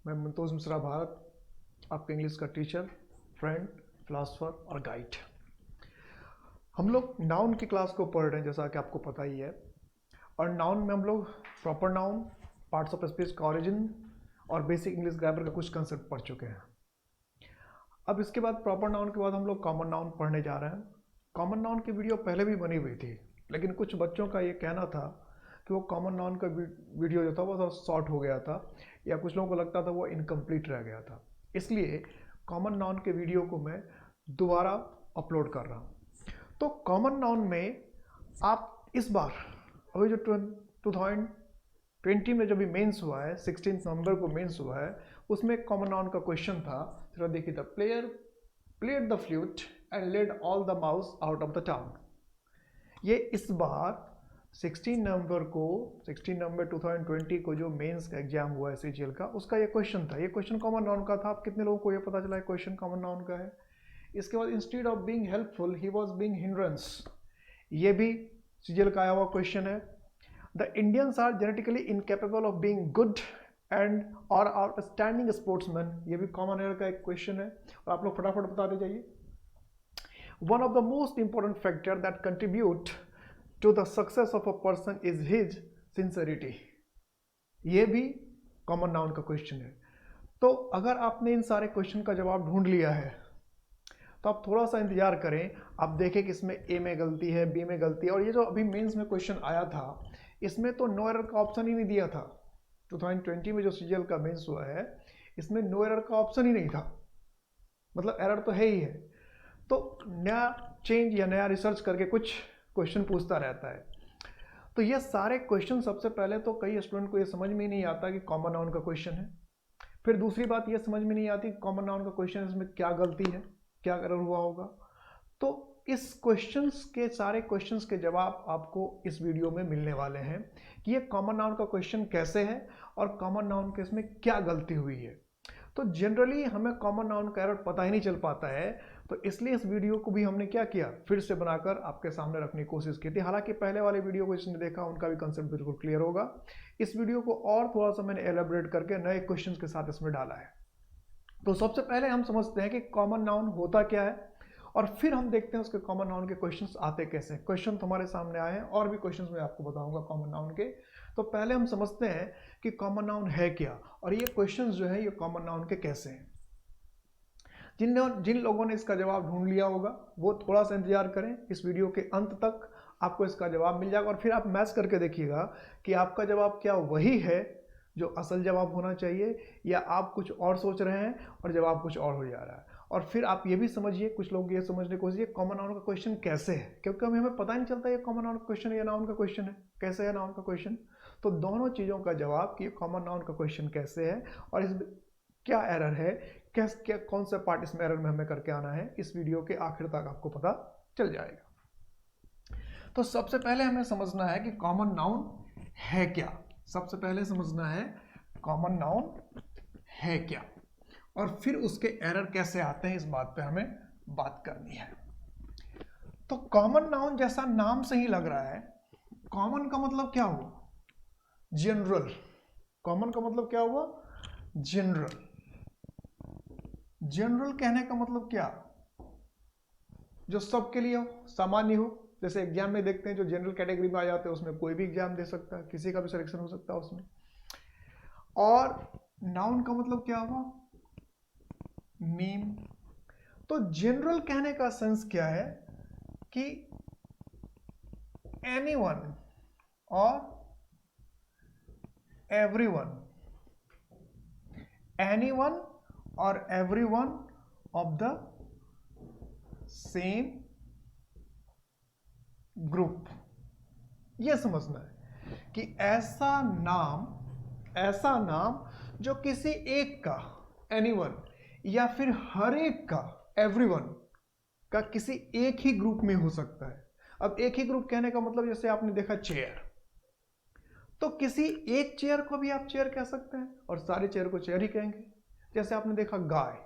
मैं मंतोज मिश्रा भारत, आपका इंग्लिश का टीचर, फ्रेंड, फिलासफर और गाइड। हम लोग नाउन की क्लास को पढ़ रहे हैं, जैसा कि आपको पता ही है। और नाउन में हम लोग proper noun, parts of speech का ऑरिजिन और बेसिक इंग्लिश ग्रामर का कुछ कंसेप्ट पढ़ चुके हैं। अब इसके बाद प्रॉपर नाउन के बाद हम लोग कॉमन नाउन पढ़ने जा रहे हैं। कॉमन नाउन की वीडियो पहले भी बनी हुई थी, लेकिन कुछ बच्चों का ये कहना था कि वो कॉमन नाउन का वीडियो जो था वो थोड़ा शॉर्ट हो गया था, या कुछ लोगों को लगता था वो इनकम्प्लीट रह गया था। इसलिए कॉमन नाउन के वीडियो को मैं दोबारा अपलोड कर रहा हूँ। तो कॉमन नाउन में आप इस बार अभी जो 2020 में जो भी मेंस हुआ है, 16 नवंबर को मेंस हुआ है, उसमें कॉमन नाउन का क्वेश्चन था। जरा देखिए, the player played the flute and led all the mouse out of the town. ये इस बार 16 नवंबर 2020 को जो मेंस का एग्जाम हुआ है सीजीएल का, उसका ये क्वेश्चन था। ये क्वेश्चन कॉमन नाउन का था। आप कितने लोगों को ये पता चला है क्वेश्चन कॉमन नाउन का है? इसके बाद instead of being helpful he was being hindrance, ये भी सीजीएल का आया हुआ क्वेश्चन है। The Indians are genetically incapable of being good and और आउटस्टैंडिंग स्पोर्ट्समैन, ये भी कॉमन एयर का एक क्वेश्चन है, और आप लोग फटाफट बता दे जाइए। One of the most important factor that contribute to the success of a person is his sincerity, ये भी कॉमन नाउन का क्वेश्चन है। तो अगर आपने इन सारे क्वेश्चन का जवाब ढूंढ लिया है तो आप थोड़ा सा इंतजार करें। आप देखें कि इसमें ए में गलती है, बी में गलती है, और ये जो अभी मेंस में क्वेश्चन आया था इसमें तो नो एरर का ऑप्शन ही नहीं दिया था। 2020 में जो सीजीएल का मेंस हुआ है इसमें नो एरर का ऑप्शन ही नहीं था, मतलब एरर तो है ही है। तो नया चेंज या नया रिसर्च करके कुछ क्वेश्चन पूछता रहता है। तो ये सारे क्वेश्चन, सबसे पहले तो कई स्टूडेंट को ये समझ में ही नहीं आता कि कॉमन नाउन का क्वेश्चन है। फिर दूसरी बात ये समझ में नहीं आती कॉमन नाउन का क्वेश्चन, इसमें क्या गलती है, क्या एरर हुआ होगा। तो इस क्वेश्चंस के सारे क्वेश्चंस के जवाब आपको इस वीडियो में मिलने वाले हैं कि ये कॉमन नाउन का क्वेश्चन कैसे है और कॉमन नाउन के इसमें क्या गलती हुई है। तो जनरली हमें कॉमन नाउन का एरर पता ही नहीं चल पाता है, तो इसलिए इस वीडियो को भी हमने क्या किया, फिर से बनाकर आपके सामने रखने की कोशिश की थी। हालांकि पहले वाले वीडियो को जिसने देखा उनका भी कंसेप्ट बिल्कुल क्लियर होगा। इस वीडियो को और थोड़ा सा मैंने एलेबोरेट करके नए क्वेश्चंस के साथ इसमें डाला है। तो सबसे पहले हम समझते हैं कि कॉमन नाउन होता क्या है, और फिर हम देखते हैं उसके कॉमन नाउन के क्वेश्चंस आते कैसे हैं। क्वेश्चन तुम्हारे सामने आए हैं, और भी क्वेश्चंस मैं आपको बताऊंगा कॉमन नाउन के। तो पहले हम समझते हैं कि कॉमन नाउन है क्या, और ये क्वेश्चंस जो है ये कॉमन नाउन के कैसे हैं। जिन लोगों ने इसका जवाब ढूंढ लिया होगा वो थोड़ा सा इंतजार करें, इस वीडियो के अंत तक आपको इसका जवाब मिल जाएगा। और फिर आप मैच करके देखिएगा कि आपका जवाब क्या वही है जो असल जवाब होना चाहिए, या आप कुछ और सोच रहे हैं और जवाब कुछ और हो जा रहा है। और फिर आप ये भी समझिए, कुछ लोग ये समझने की कोशिश, कॉमन नाउन का क्वेश्चन कैसे है, क्योंकि हमें पता नहीं चलता ये कॉमन नाउन का क्वेश्चन है या नाउन का क्वेश्चन है, कैसे है नाउन का क्वेश्चन। तो दोनों चीज़ों का जवाब कि कॉमन नाउन का क्वेश्चन कैसे है और इस क्या एरर है, क्या कौन सा पार्ट इसमें एरर में हमें करके आना है, इस वीडियो के आखिर तक आपको पता चल जाएगा। तो सबसे पहले हमें समझना है कि कॉमन नाउन है क्या। सबसे पहले समझना है कॉमन नाउन है क्या, और फिर उसके एरर कैसे आते हैं, इस बात पे हमें बात करनी है। तो कॉमन नाउन जैसा नाम से ही लग रहा है, कॉमन का मतलब क्या हुआ, जनरल। कॉमन का मतलब क्या हुआ, जनरल। जनरल कहने का मतलब क्या, जो सबके लिए हो, सामान्य हो। जैसे एग्जाम में देखते हैं जो जनरल कैटेगरी में आ जाते हैं उसमें कोई भी एग्जाम दे सकता है, किसी का भी सिलेक्शन हो सकता है उसमें। और नाउन का मतलब क्या हुआ, नेम। तो जनरल कहने का सेंस क्या है कि एनीवन और एवरीवन, एनीवन और everyone of the same group. यह समझना है कि ऐसा नाम जो किसी एक का, एनीवन, या फिर हर एक का, एवरीवन का, किसी एक ही ग्रुप में हो सकता है। अब एक ही ग्रुप कहने का मतलब, जैसे आपने देखा चेयर, तो किसी एक चेयर को भी आप चेयर कह सकते हैं और सारे चेयर को चेयर ही कहेंगे। जैसे आपने देखा गाय,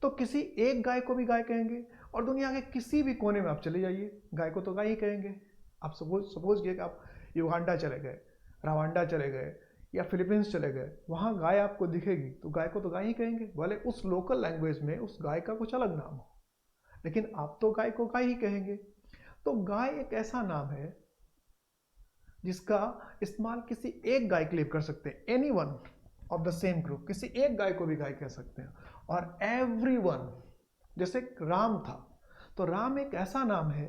तो किसी एक गाय को भी गाय कहेंगे, और दुनिया के किसी भी कोने में आप चले जाइए गाय को तो गाय ही कहेंगे। आप सपोज किए कि आप युगांडा चले गए, रवांडा चले गए, या फिलीपींस चले गए, वहाँ गाय आपको दिखेगी तो गाय को तो गाय ही कहेंगे, भले उस लोकल लैंग्वेज में उस गाय का कुछ अलग नाम हो, लेकिन आप तो गाय को गाय ही कहेंगे। तो गाय एक ऐसा नाम है जिसका इस्तेमाल किसी एक गाय के लिए कर सकते हैं, any one of the same group, किसी एक गाय को भी गाय कह सकते हैं। और एवरी वन, जैसे राम था तो राम एक ऐसा नाम है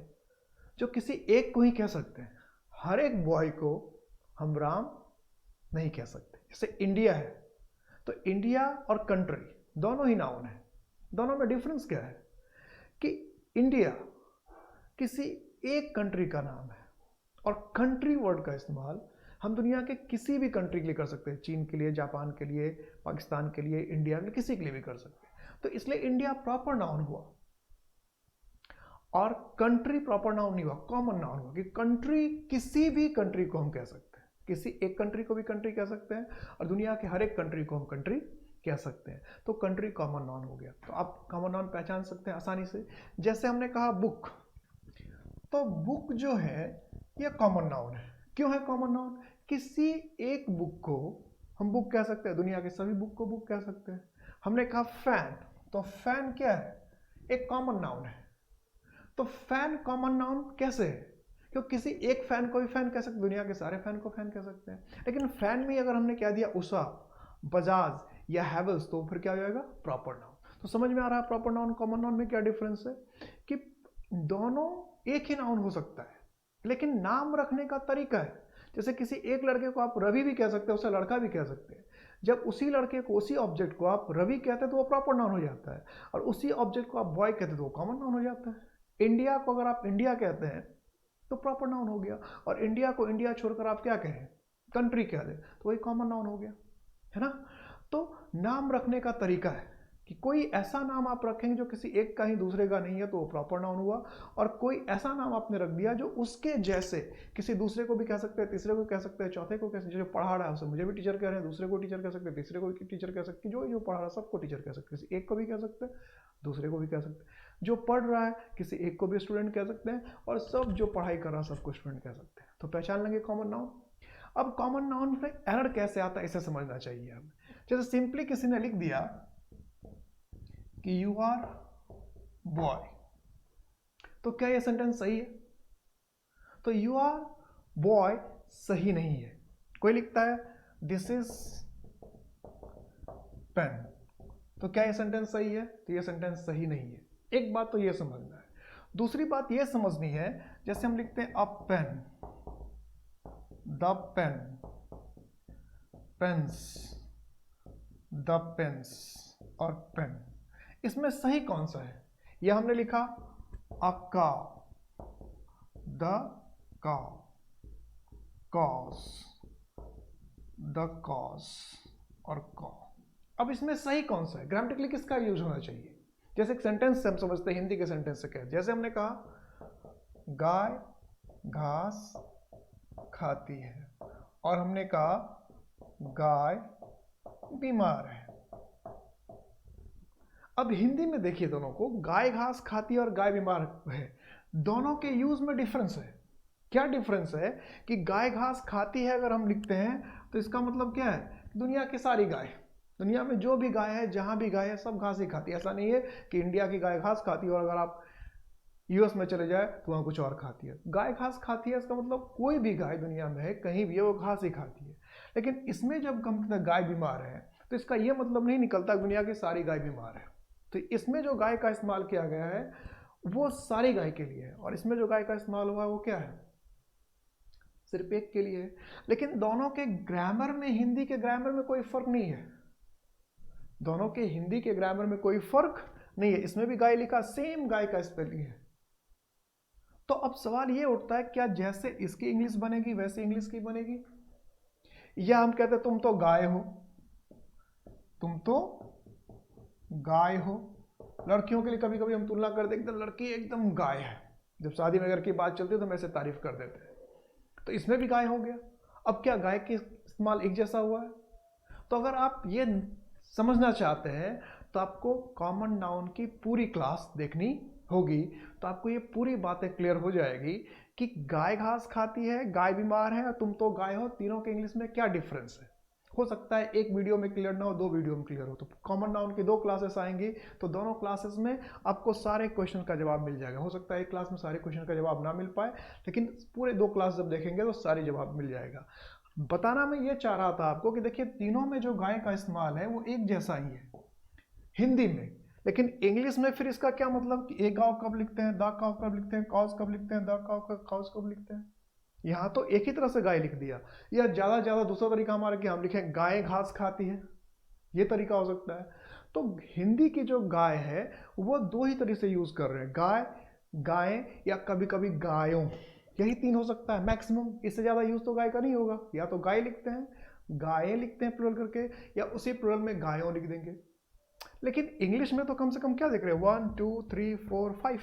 जो किसी एक को ही कह सकते हैं, हर एक बॉय को हम राम नहीं कह सकते। जैसे इंडिया है तो इंडिया और कंट्री दोनों ही नाउन है, दोनों में डिफरेंस क्या है कि इंडिया किसी एक कंट्री का नाम है और कंट्री वर्ड का इस्तेमाल हम दुनिया के किसी भी कंट्री के लिए कर सकते हैं, चीन के लिए, जापान के लिए, पाकिस्तान के लिए, इंडिया के लिए, किसी के लिए भी कर सकते हैं। तो इसलिए इंडिया प्रॉपर नाउन हुआ और कंट्री प्रॉपर नाउन नहीं हुआ, कॉमन नाउन हुआ कि कंट्री, किसी भी कंट्री को हम कह सकते हैं, किसी एक कंट्री को भी कंट्री कह सकते हैं और दुनिया के हर एक कंट्री को हम कंट्री कह सकते हैं। तो कंट्री कॉमन नाउन हो गया। तो आप कॉमन नाउन पहचान सकते हैं आसानी से। जैसे हमने कहा बुक, तो बुक जो है यह कॉमन नाउन है। क्यों है कॉमन नाउन? किसी एक बुक को हम बुक कह सकते हैं, दुनिया के सभी बुक को बुक कह सकते हैं। हमने कहा फैन, तो फैन क्या है? एक कॉमन नाउन है। तो फैन कॉमन नाउन कैसे है? क्योंकि किसी एक फैन को भी फैन कह सकते, दुनिया के सारे फैन को फैन कह सकते हैं। लेकिन फैन में अगर हमने क्या दिया, उषा, बजाज या हैवेल्स, तो फिर क्या हो जाएगा? Proper noun. तो समझ में आ रहा है प्रॉपर नाउन कॉमन नाउन में क्या डिफरेंस है कि दोनों एक ही नाउन हो सकता है लेकिन नाम रखने का तरीका है। जैसे किसी एक लड़के को आप रवि भी कह सकते हैं, उसे लड़का भी कह सकते हैं। जब उसी लड़के को, उसी ऑब्जेक्ट को आप रवि कहते हैं तो वो प्रॉपर नाउन हो जाता है, और उसी ऑब्जेक्ट को आप बॉय कहते हैं तो वो कॉमन नाउन हो जाता है। इंडिया को अगर आप इंडिया कहते हैं तो प्रॉपर नाउन हो गया, और इंडिया को इंडिया छोड़कर आप क्या कहें, कंट्री कह दें, तो वही कॉमन नाउन हो गया, है ना। तो नाम रखने का तरीका है कि कोई ऐसा नाम आप रखेंगे जो किसी एक का ही दूसरे का नहीं है तो वो प्रॉपर नाउन हुआ, और कोई ऐसा नाम आपने रख दिया जो उसके जैसे किसी दूसरे को भी कह सकते हैं, तीसरे को कह सकते हैं, चौथे को कह सकते हैं। जो पढ़ा रहा है उसे मुझे भी टीचर कह रहे हैं, दूसरे को टीचर कह सकते हैं, तीसरे को भी टीचर कह सकते हैं, जो पढ़ा रहा है सबको टीचर कह सकते हैं। किसी एक को भी कह सकते हैं, दूसरे को भी कह सकते हैं। जो पढ़ रहा है किसी एक को भी स्टूडेंट कह सकते हैं, और सब जो पढ़ाई कर रहा है सबको स्टूडेंट कह सकते हैं। तो पहचान लेंगे कॉमन नाउन। अब कॉमन नाउन में एरर कैसे आता है इसे समझना चाहिए हमें। जैसे सिंपली किसी ने लिख दिया कि यू आर बॉय, तो क्या यह सेंटेंस सही है? तो यू आर बॉय सही नहीं है। कोई लिखता है दिस इज पेन, तो क्या यह सेंटेंस सही है? तो यह सेंटेंस सही नहीं है। एक बात तो यह समझना है। दूसरी बात यह समझनी है, जैसे हम लिखते हैं a pen, the pen, pens, the pens और पेन, इसमें सही कौन सा है? यह हमने लिखा a cow, the cow, cows, the cows और कॉ। अब इसमें सही कौन सा है? ग्रामेटिकली किसका यूज होना चाहिए? जैसे एक सेंटेंस से हम समझते हैं, हिंदी के सेंटेंस से कहते, जैसे हमने कहा गाय घास खाती है, और हमने कहा गाय बीमार है। अब हिंदी में देखिए दोनों को, गाय घास खाती है और गाय बीमार है, दोनों के यूज में डिफरेंस है। क्या डिफरेंस है कि गाय घास खाती है अगर हम लिखते हैं तो इसका मतलब क्या है? दुनिया की सारी गाय, दुनिया में जो भी गाय है, जहां भी गाय है, सब घास ही खाती है। ऐसा नहीं है कि इंडिया की गाय घास खाती है और अगर आप यूएस में चले जाए तो वहां कुछ और खाती है। गाय घास खाती है इसका मतलब कोई भी गाय दुनिया में है, कहीं भी है, वो घास ही खाती है। लेकिन इसमें जब हम गाय बीमार है तो इसका यह मतलब नहीं निकलता दुनिया की सारी गाय बीमार है। तो इसमें जो गाय का इस्तेमाल किया गया है वो सारी गाय के लिए है, और इसमें जो गाय का इस्तेमाल हुआ है वो क्या है? सिर्फ एक के लिए है। लेकिन दोनों के ग्रामर में, हिंदी के ग्रामर में कोई फर्क नहीं है। दोनों के हिंदी के ग्रामर में कोई फर्क नहीं है। इसमें भी गाय लिखा, सेम गाय का स्पेलिंग है। तो अब सवाल ये उठता है, क्या जैसे इसकी इंग्लिश बनेगी वैसे इंग्लिश की बनेगी? या हम कहते हैं तुम तो गाय हो, तुम तो गाय हो। लड़कियों के लिए कभी कभी हम तुलना कर देते हैं, लड़की एकदम गाय है, जब शादी वगैरह की बात चलती है तो हम ऐसे तारीफ कर देते हैं। तो इसमें भी गाय हो गया। अब क्या गाय के इस्तेमाल एक जैसा हुआ है? तो अगर आप ये समझना चाहते हैं तो आपको कॉमन नाउन की पूरी क्लास देखनी होगी, तो आपको ये पूरी बातें क्लियर हो जाएगी कि गाय घास खाती है, गाय बीमार है और तुम तो गाय हो, तीनों के इंग्लिश में क्या डिफरेंस है। हो सकता है एक वीडियो में क्लियर ना हो, 2 वीडियो में क्लियर हो। तो कॉमन नाउन की 2 क्लासेस आएंगी, तो दोनों क्लासेस में आपको सारे क्वेश्चन का जवाब मिल जाएगा। हो सकता है एक क्लास में सारे क्वेश्चन का जवाब ना मिल पाए, लेकिन पूरे 2 क्लास जब देखेंगे तो सारे जवाब मिल जाएगा। बताना मैं ये चाह रहा था आपको कि देखिए तीनों में जो गाय का इस्तेमाल है वो एक जैसा ही है हिंदी में, लेकिन इंग्लिश में फिर इसका क्या मतलब कि ए गाँव कब लिखते हैं, द काव कब लिखते हैं, कॉज कब लिखते हैं, द काव काउस कब लिखते हैं। यहाँ तो एक ही तरह से गाय लिख दिया, या ज़्यादा ज़्यादा दूसरा तरीका हमारा कि हम लिखें गाय घास खाती है, ये तरीका हो सकता है। तो हिंदी की जो गाय है वो 2 ही तरीके से यूज़ कर रहे हैं, गाय, गायें, या कभी कभी गायों, यही 3 हो सकता है मैक्सिमम। इससे ज़्यादा यूज़ तो गाय का नहीं होगा। या तो गाय लिखते हैं, गायें लिखते हैं प्लुरल करके, या उसी प्लुरल में गायों लिख देंगे। लेकिन इंग्लिश में तो कम से कम क्या देख रहे हैं, 1 2 3 4 5।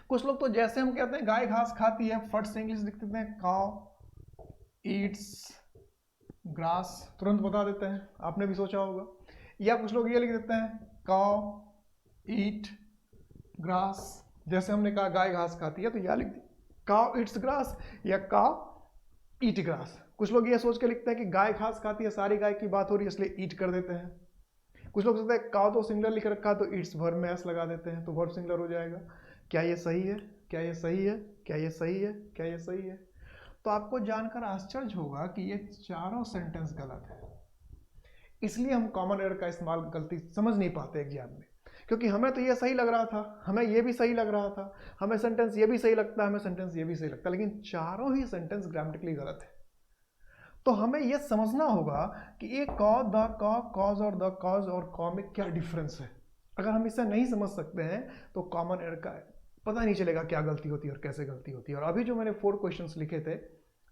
कुछ लोग तो जैसे हम कहते हैं गाय घास खाती है, फट से इंग्लिश लिख देते हैं काउ ईट्स ग्रास, तुरंत बता देते हैं, आपने भी सोचा होगा। या कुछ लोग ये लिख देते हैं काउ ईट ग्रास, जैसे हमने कहा गाय घास खाती है तो यह लिख दी काउ ईट्स ग्रास या काउ ईट ग्रास। कुछ लोग ये सोच के लिखते हैं कि गाय घास खाती है, सारी गाय की बात हो रही है इसलिए ईट कर देते हैं। कुछ लोग सोचते हैं काउ तो सिंगुलर लिख रखा तो ईट्स वर्ब में एस लगा देते हैं तो वर्ब सिंगुलर हो जाएगा। क्या ये सही है? क्या ये सही है? क्या ये सही है? क्या ये सही है? तो आपको जानकर आश्चर्य होगा कि ये चारों सेंटेंस गलत है। इसलिए हम कॉमन एरर का इस्तेमाल गलती समझ नहीं पाते एग्जाम में, क्योंकि हमें तो ये सही लग रहा था, हमें ये भी सही लग रहा था, हमें सेंटेंस ये भी सही लगता है, हमें सेंटेंस ये भी सही लगता है, लेकिन चारों ही सेंटेंस ग्रामेटिकली गलत है। तो हमें यह समझना होगा कि ये कॉज, द कॉज और द कॉज और कॉ में क्या डिफरेंस है। अगर हम इसे नहीं समझ सकते हैं तो कॉमन एरर का पता नहीं चलेगा क्या गलती होती है और कैसे गलती होती है। और अभी जो मैंने 4 क्वेश्चंस लिखे थे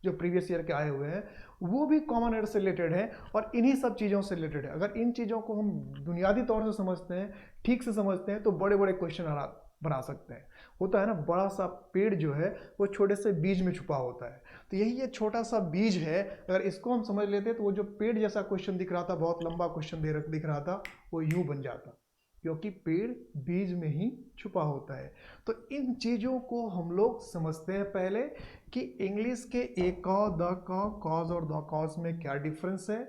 जो प्रीवियस ईयर के आए हुए हैं वो भी कॉमन एरर से रिलेटेड है और इन्हीं सब चीज़ों से रिलेटेड है। अगर इन चीज़ों को हम बुनियादी तौर से समझते हैं, ठीक से समझते हैं, तो बड़े बड़े क्वेश्चन बना सकते हैं। होता है ना, बड़ा सा पेड़ जो है वो छोटे से बीज में छुपा होता है, तो यही ये छोटा सा बीज है। अगर इसको हम समझ लेते तो वो जो पेड़ जैसा क्वेश्चन दिख रहा था, बहुत लंबा क्वेश्चन दिख रहा था, वो यूं बन जाता, क्योंकि पेड़ बीज में ही छुपा होता है। तो इन चीज़ों को हम लोग समझते हैं पहले कि इंग्लिश के ए कॉ, द कॉ, कॉज और द कॉज में क्या डिफरेंस है,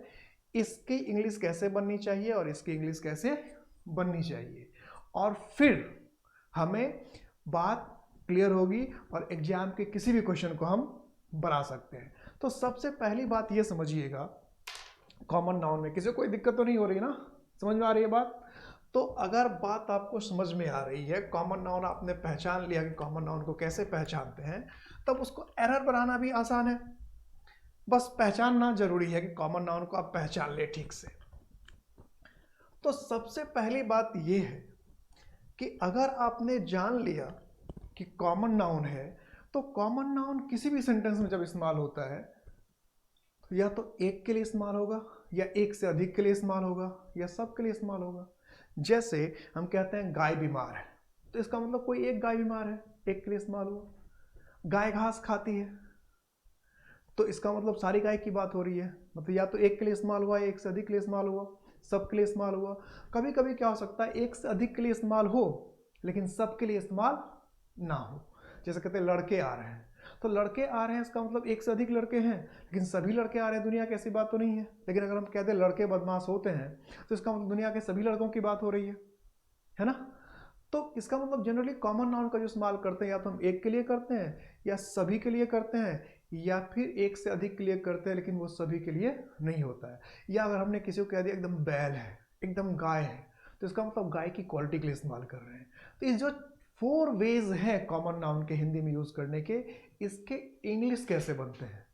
इसकी इंग्लिश कैसे बननी चाहिए और इसकी इंग्लिश कैसे बननी चाहिए, और फिर हमें बात क्लियर होगी और एग्जाम के किसी भी क्वेश्चन को हम बना सकते हैं। तो सबसे पहली बात ये समझिएगा, कॉमन नाउन में किसी को कोई दिक्कत तो नहीं हो रही ना, समझ में आ रही है बात? तो अगर बात आपको समझ में आ रही है, कॉमन नाउन आपने पहचान लिया कि कॉमन नाउन को कैसे पहचानते हैं, तब उसको एरर बनाना भी आसान है। बस पहचानना जरूरी है कि कॉमन नाउन को आप पहचान ले ठीक से। तो सबसे पहली बात यह है कि अगर आपने जान लिया कि कॉमन नाउन है, तो कॉमन नाउन किसी भी सेंटेंस में जब इस्तेमाल होता है तो या तो एक के लिए इस्तेमाल होगा, या एक से अधिक के लिए इस्तेमाल होगा, या सब के लिए इस्तेमाल होगा। जैसे हम कहते हैं गाय बीमार है, तो इसका मतलब कोई एक गाय बीमार है, एक के लिए इस्तेमाल हुआ। गाय घास खाती है, तो इसका मतलब सारी गाय की बात हो रही है, मतलब या तो एक के लिए इस्तेमाल हुआ, या एक से अधिक के लिए इस्तेमाल हुआ, सब के लिए इस्तेमाल हुआ। कभी कभी क्या हो सकता है, एक से अधिक के लिए इस्तेमाल हो लेकिन सब के लिए इस्तेमाल ना हो। जैसे कहते हैं लड़के आ रहे हैं, तो लड़के आ रहे हैं इसका मतलब एक से अधिक लड़के हैं, लेकिन सभी लड़के आ रहे हैं दुनिया की, ऐसी बात तो नहीं है। लेकिन अगर हम कहते हैं लड़के बदमाश होते हैं, तो इसका मतलब दुनिया के सभी लड़कों की बात हो रही है ना। तो इसका मतलब जनरली कॉमन नाउन का जो इस्तेमाल करते हैं, या तो हम एक के लिए करते हैं, या सभी के लिए करते हैं, या फिर एक से अधिक के लिए करते हैं लेकिन वो सभी के लिए नहीं होता है। या अगर हमने किसी को कह दिया एकदम बैल है, एकदम गाय है, तो इसका मतलब गाय की क्वालिटी के लिए इस्तेमाल कर रहे हैं। तो इस जो 4 वेज हैं कॉमन नाउन के हिंदी में यूज करने के, इसके इंग्लिश कैसे बनते हैं,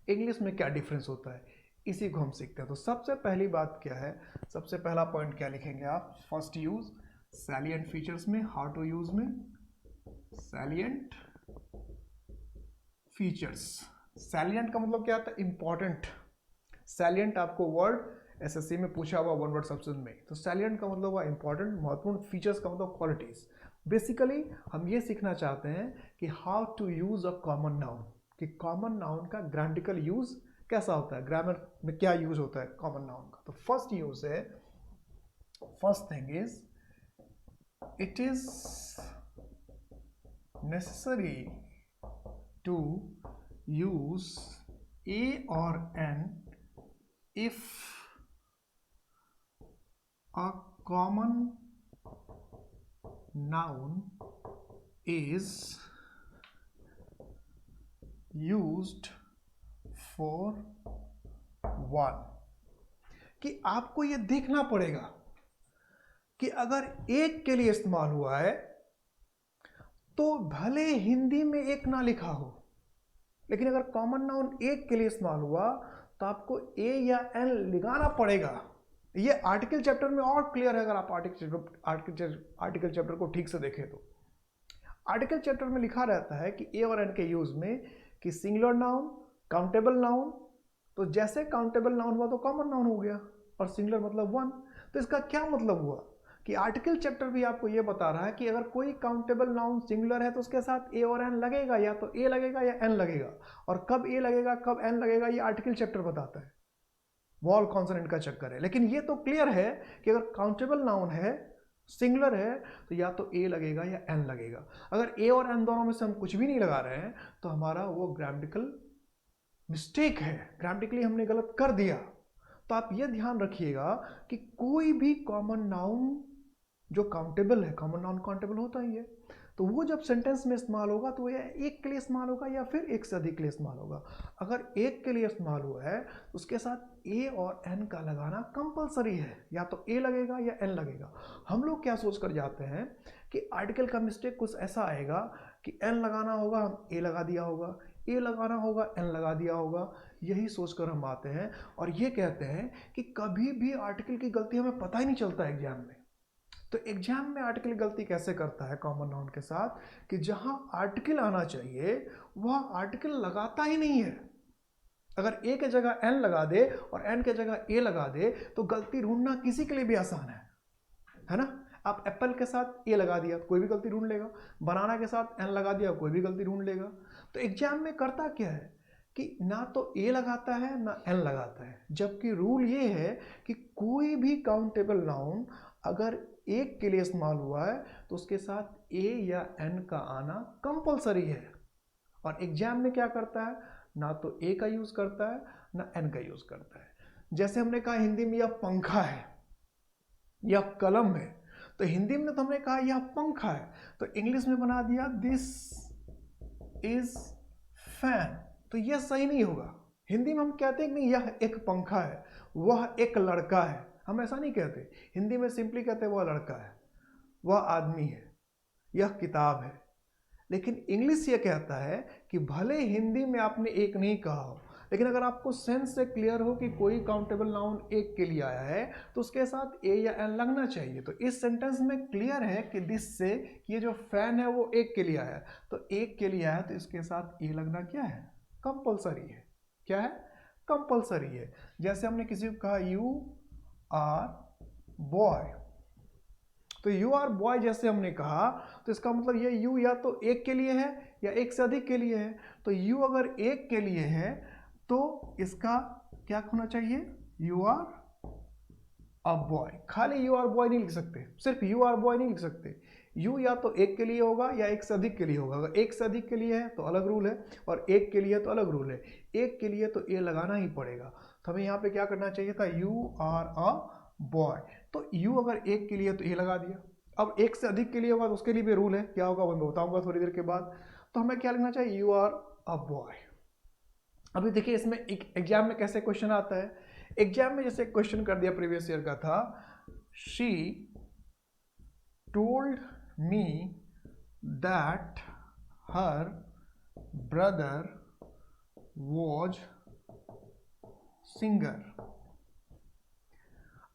इंग्लिश में क्या डिफरेंस होता है, इसी को हम सीखते हैं। तो सबसे पहली बात क्या है, सबसे पहला पॉइंट क्या लिखेंगे आप, फर्स्ट यूज सैलिएंट फीचर्स में, हाउ टू यूज में सैलिएंट फीचर्स। सैलिएंट का मतलब क्या आता है, इंपॉर्टेंट। सैलिएंट आपको वर्ड एसएससी में पूछा हुआ 1 वर्ड सब्सिट्यूट में, तो सैलिएंट का मतलब हुआ इंपॉर्टेंट, महत्वपूर्ण। फीचर्स का मतलब क्वालिटीज। बेसिकली हम ये सीखना चाहते हैं कि how to use a common noun, कि कॉमन नाउन का ग्रामेटिकल यूज कैसा होता है, ग्रामर में क्या यूज होता है कॉमन नाउन का। तो फर्स्ट यूज है, first thing is it is necessary to use a or an if a common noun is used for one, कि आपको ये देखना पड़ेगा कि अगर एक के लिए इस्तेमाल हुआ है तो भले हिंदी में एक ना लिखा हो, लेकिन अगर कॉमन नाउन एक के लिए इस्तेमाल हुआ तो आपको ए या एन लगाना पड़ेगा। ये आर्टिकल चैप्टर में और क्लियर है, अगर आप आर्टिकल चैप्टर को ठीक से देखें तो आर्टिकल चैप्टर में लिखा रहता है कि ए और एन के यूज में कि सिंगुलर नाउन, काउंटेबल नाउन, तो जैसे काउंटेबल नाउन हुआ तो कॉमन नाउन हो गया, और सिंगुलर मतलब वन। तो इसका क्या मतलब हुआ कि आर्टिकल चैप्टर भी आपको ये बता रहा है कि अगर कोई काउंटेबल नाउन सिंगुलर है तो उसके साथ ए और एन लगेगा, या तो ए लगेगा या एन लगेगा, और कब ए लगेगा कब एन लगेगा ये आर्टिकल चैप्टर बताता है, वॉल कॉन्सोनेंट का चक्कर है। लेकिन ये तो क्लियर है कि अगर काउंटेबल नाउन है, सिंगुलर है, तो या तो ए लगेगा या एन लगेगा। अगर ए और एन दोनों में से हम कुछ भी नहीं लगा रहे हैं तो हमारा वो ग्रामेटिकल मिस्टेक है, ग्रामेटिकली हमने गलत कर दिया। तो आप ये ध्यान रखिएगा कि कोई भी कॉमन नाउन जो काउंटेबल है, कॉमन नाउन काउंटेबल होता ही है, तो वो जब सेंटेंस में इस्तेमाल होगा तो ये एक के लिए इस्तेमाल होगा या फिर एक से अधिक के लिए इस्तेमाल होगा। अगर एक के लिए इस्तेमाल हुआ है तो उसके साथ ए और एन का लगाना कंपलसरी है, या तो ए लगेगा या एन लगेगा। हम लोग क्या सोच कर जाते हैं कि आर्टिकल का मिस्टेक कुछ ऐसा आएगा कि एन लगाना होगा, हम ए लगा दिया होगा, ए लगाना होगा, एन लगा दिया होगा, यही सोचकर हम आते हैं और ये कहते हैं कि कभी भी आर्टिकल की गलती हमें पता ही नहीं चलता एग्जाम में। तो एग्जाम में आर्टिकल गलती कैसे करता है कॉमन नाउन के साथ कि जहां आर्टिकल आना चाहिए वह आर्टिकल लगाता ही नहीं है। अगर ए के जगह एन लगा दे और एन के जगह ए लगा दे तो गलती ढूंढना किसी के लिए भी आसान है ना। आप एप्पल के साथ ए लगा दिया कोई भी गलती ढूंढ लेगा, बनाना के साथ एन लगा दिया कोई भी गलती ढूंढ लेगा। तो एग्जाम में करता क्या है कि ना तो ए लगाता है ना एन लगाता है, जबकि रूल ये है कि कोई भी काउंटेबल नाउन अगर एक के लिए इस्तेमाल हुआ है तो उसके साथ ए या एन का आना कंपलसरी है। और एग्जाम में क्या करता है, ना तो ए का यूज करता है ना एन का यूज करता है। जैसे हमने कहा हिंदी में यह पंखा है या कलम है, तो हिंदी में तो हमने कहा यह पंखा है, तो इंग्लिश में बना दिया दिस इज फैन, तो यह सही नहीं होगा। हिंदी में हम कहते हैं कि नहीं यह एक पंखा है, वह एक लड़का है, हम ऐसा नहीं कहते। हिंदी में सिंपली कहते हैं वह लड़का है, वह आदमी है, यह किताब है। लेकिन इंग्लिश ये कहता है कि भले हिंदी में आपने एक नहीं कहा हो, लेकिन अगर आपको सेंस से क्लियर हो कि कोई काउंटेबल नाउन एक के लिए आया है तो उसके साथ ए या एन लगना चाहिए। तो इस सेंटेंस में क्लियर है कि दिस से ये जो फैन है वो एक के लिए आया है, तो एक के लिए आया तो इसके साथ ए लगना क्या है, कंपलसरी है। क्या है, कंपलसरी है। जैसे हमने किसी को कहा यू आर बॉय, तो यू आर बॉय जैसे हमने कहा तो इसका मतलब ये यू या तो एक के लिए है या एक से अधिक के लिए है। तो यू अगर एक के लिए है तो इसका क्या होना चाहिए, यू आर अ बॉय। खाली यू आर बॉय नहीं लिख सकते, सिर्फ यू आर बॉय नहीं लिख सकते, यू या तो एक के लिए होगा या एक से अधिक के लिए होगा। अगर एक से अधिक के लिए है तो अलग रूल है और एक के लिए तो अलग रूल है। एक के लिए तो ए लगाना ही पड़ेगा, तो हमें यहाँ पे क्या करना चाहिए था, यू आर अ बॉय। तो यू अगर एक के लिए तो ए लगा दिया। अब एक से अधिक के लिए होगा तो उसके लिए भी रूल है, क्या होगा वो मैं बताऊंगा थोड़ी देर के बाद। तो हमें क्या लिखना चाहिए, यू आर अ बॉय। अभी देखिए इसमें एग्जाम में कैसे क्वेश्चन आता है। एग्जाम में जैसे क्वेश्चन कर दिया प्रीवियस ईयर का था, she told me that her brother was singer.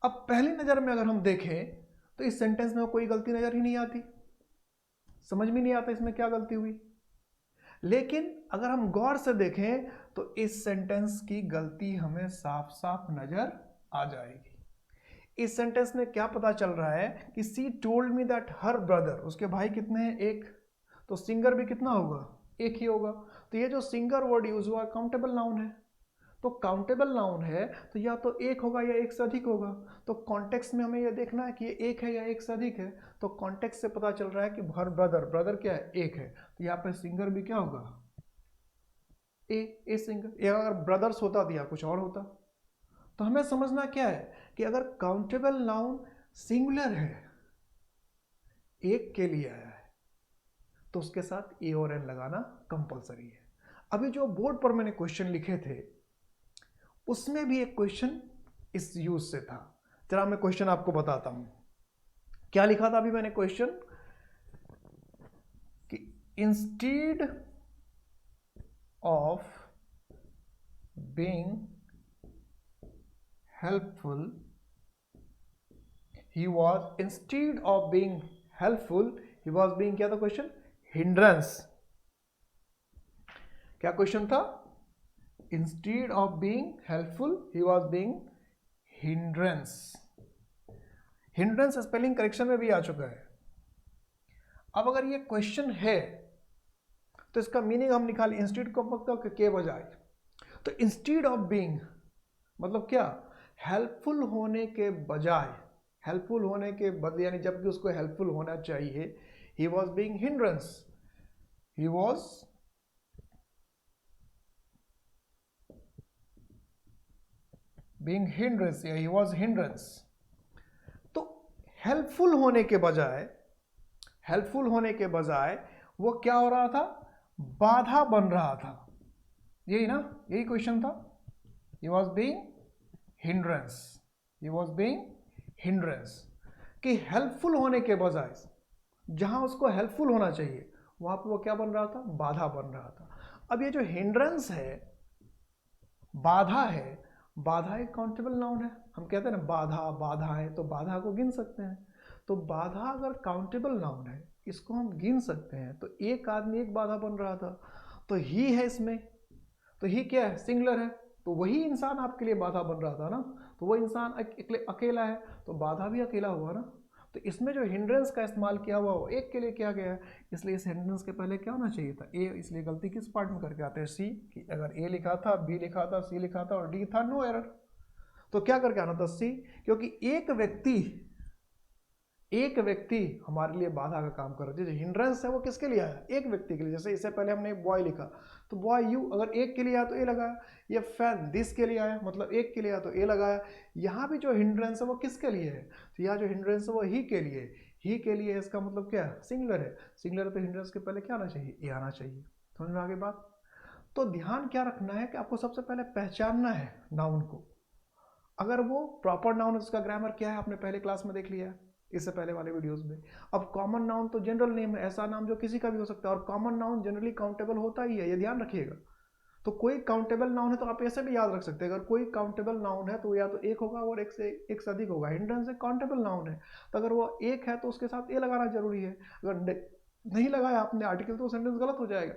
अब पहली नजर में अगर हम देखें तो इस सेंटेंस में कोई गलती नजर ही नहीं आती, समझ में नहीं आता इसमें क्या गलती हुई। लेकिन अगर हम गौर से देखें तो इस सेंटेंस की गलती हमें साफ साफ नजर आ जाएगी। इस सेंटेंस में क्या पता चल रहा है कि सी told me that her brother, उसके भाई कितने हैं, एक, तो सिंगर भी कितना होगा, एक ही होगा। तो ये जो सिंगर वर्ड यूज हुआ काउंटेबल नाउन है, तो काउंटेबल नाउन है तो या तो एक होगा या एक से अधिक होगा। तो कॉन्टेक्स्ट में हमें यह देखना है कि ये एक है या एक से अधिक है। तो कॉन्टेक्स्ट से पता चल रहा है कि हर ब्रदर, ब्रदर क्या है, एक है, तो यहाँ पे सिंगर भी क्या होगा, ए सिंगर। ये अगर ब्रदर्स होता तो या कुछ और होता। तो हमें समझना क्या है कि अगर काउंटेबल नाउन सिंगुलर है, एक के लिए आया है, तो उसके साथ ए और एन लगाना कंपलसरी है। अभी जो बोर्ड पर मैंने क्वेश्चन लिखे थे उसमें भी एक क्वेश्चन इस यूज से था। जरा मैं क्वेश्चन आपको बताता हूं क्या लिखा था। अभी मैंने क्वेश्चन कि instead of being helpful he was, instead of being helpful he was being, क्या था क्वेश्चन, हिंड्रेंस। क्या क्वेश्चन था, instead of being helpful he was being hindrance. Hindrance spelling correction में भी आ चुका है। अब अगर ये क्वेश्चन है तो इसका मीनिंग हम निकालें, इंस्टेड को मतलब के बजाय, तो इंस्टेड ऑफ बीइंग मतलब क्या, हेल्पफुल होने के बजाय, हेल्पफुल होने के बदले, यानी जबकि उसको हेल्पफुल होना चाहिए, he was being hindrance, he was being hindrance या ही वॉज हिंड्रेंस। तो हेल्पफुल होने के बजाय, हेल्पफुल होने के बजाय वो क्या हो रहा था, बाधा बन रहा था। यही ना, यही क्वेश्चन था। He was being hindrance, he was being hindrance, कि हेल्पफुल होने के बजाय जहां उसको हेल्पफुल होना चाहिए वहां पर वो क्या बन रहा था, बाधा बन रहा था। अब ये जो हिंड्रेंस है, बाधा है, बाधा एक काउंटेबल नाउन है। हम कहते हैं ना बाधा, बाधा है, तो बाधा को गिन सकते हैं। तो बाधा अगर काउंटेबल नाउन है, इसको हम गिन सकते हैं, तो एक आदमी एक बाधा बन रहा था, तो ही है इसमें, तो ही क्या है, सिंगुलर है, तो वही इंसान आपके लिए बाधा बन रहा था ना, तो वो इंसान अकेला है, तो बाधा भी अकेला हुआ ना। तो इसमें जो हिंड्रेंस का इस्तेमाल किया हुआ वो एक के लिए किया गया है, इसलिए इस हिंड्रेंस के पहले क्या होना चाहिए था, ए। इसलिए गलती किस पार्ट में करके आते हैं, सी, कि अगर ए लिखा था, बी लिखा था, सी लिखा था और डी था, नो एरर। तो क्या करके आना था, सी, क्योंकि एक व्यक्ति हमारे लिए बाधा का काम कर रहा है। जैसे हिंड्रेंस है वो किसके लिए आया, एक व्यक्ति के लिए। जैसे इससे पहले हमने बॉय लिखा, तो बॉय यू, अगर एक के लिए आया तो ए लगाया। ये फैन दिस के लिए आया, मतलब एक के लिए आया तो ए लगाया। यहाँ भी जो हिंड्रेंस है वो किसके लिए है, तो यहाँ जो हिंड्रेंस है वो ही के लिए, ही के लिए है। इसका मतलब क्या है, सिंगुलर है। सिंगुलर है तो हिंड्रेंस के पहले क्या आना चाहिए, ए आना चाहिए। समझ में आगे बात। तो ध्यान क्या रखना है कि आपको सबसे पहले पहचानना है नाउन को। अगर वो प्रॉपर नाउन है, उसका ग्रामर क्या है आपने पहले क्लास में देख लिया है, इससे पहले वाले वीडियोस में। अब कॉमन नाउन तो जनरल नेम है, ऐसा नाम जो किसी का भी हो सकता है, और कॉमन नाउन जनरली काउंटेबल होता ही है, ये ध्यान रखिएगा। तो कोई काउंटेबल नाउन है तो आप ऐसे भी याद रख सकते हैं, अगर कोई काउंटेबल नाउन है तो या तो एक होगा और एक से अधिक होगा। हिंड्रेंस एक काउंटेबल नाउन है, तो अगर वो एक है तो उसके साथ ए लगाना जरूरी है। अगर नहीं लगाया आपने आर्टिकल तो सेंटेंस गलत हो जाएगा।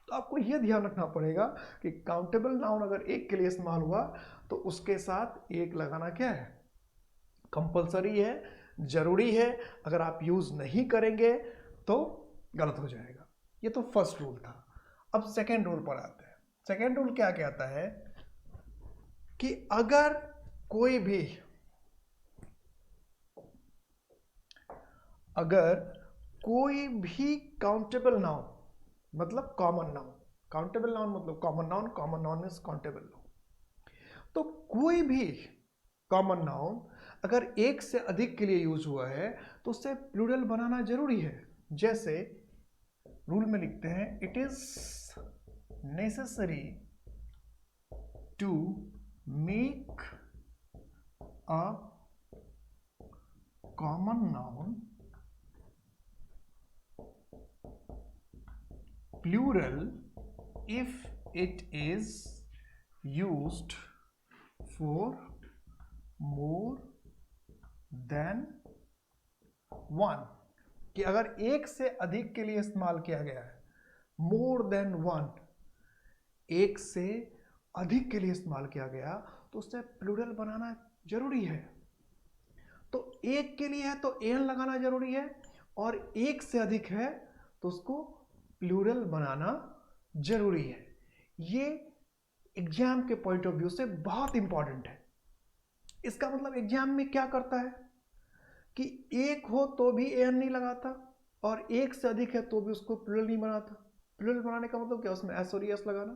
तो आपको यह ध्यान रखना पड़ेगा कि काउंटेबल नाउन अगर एक के लिए इस्तेमाल हुआ तो उसके साथ एक लगाना क्या है, कंपलसरी है, जरूरी है। अगर आप यूज नहीं करेंगे तो गलत हो जाएगा। ये तो फर्स्ट रूल था। अब सेकेंड रूल पर आते हैं। सेकेंड रूल क्या कहता है कि अगर कोई भी काउंटेबल नाउन, मतलब कॉमन नाउन, काउंटेबल नाउन मतलब common noun, common noun means countable noun, तो कोई भी कॉमन नाउन अगर एक से अधिक के लिए यूज हुआ है तो उससे प्लूरल बनाना जरूरी है। जैसे रूल में लिखते हैं, it is necessary to make a common noun plural if it is used for more than one, कि अगर एक से अधिक के लिए इस्तेमाल किया गया है, मोर देन वन, एक से अधिक के लिए इस्तेमाल किया गया तो उससे प्लूरल बनाना जरूरी है। तो एक के लिए है तो एन लगाना जरूरी है, और एक से अधिक है तो उसको प्लूरल बनाना जरूरी है। ये एग्जाम के पॉइंट ऑफ व्यू से बहुत इंपॉर्टेंट है। इसका मतलब एग्जाम में क्या करता है कि एक हो तो भी एन नहीं लगाता, और एक से अधिक है तो भी उसको प्लूरल नहीं बनाता। प्लूरल बनाने का मतलब क्या, उसमें एस और एस लगाना।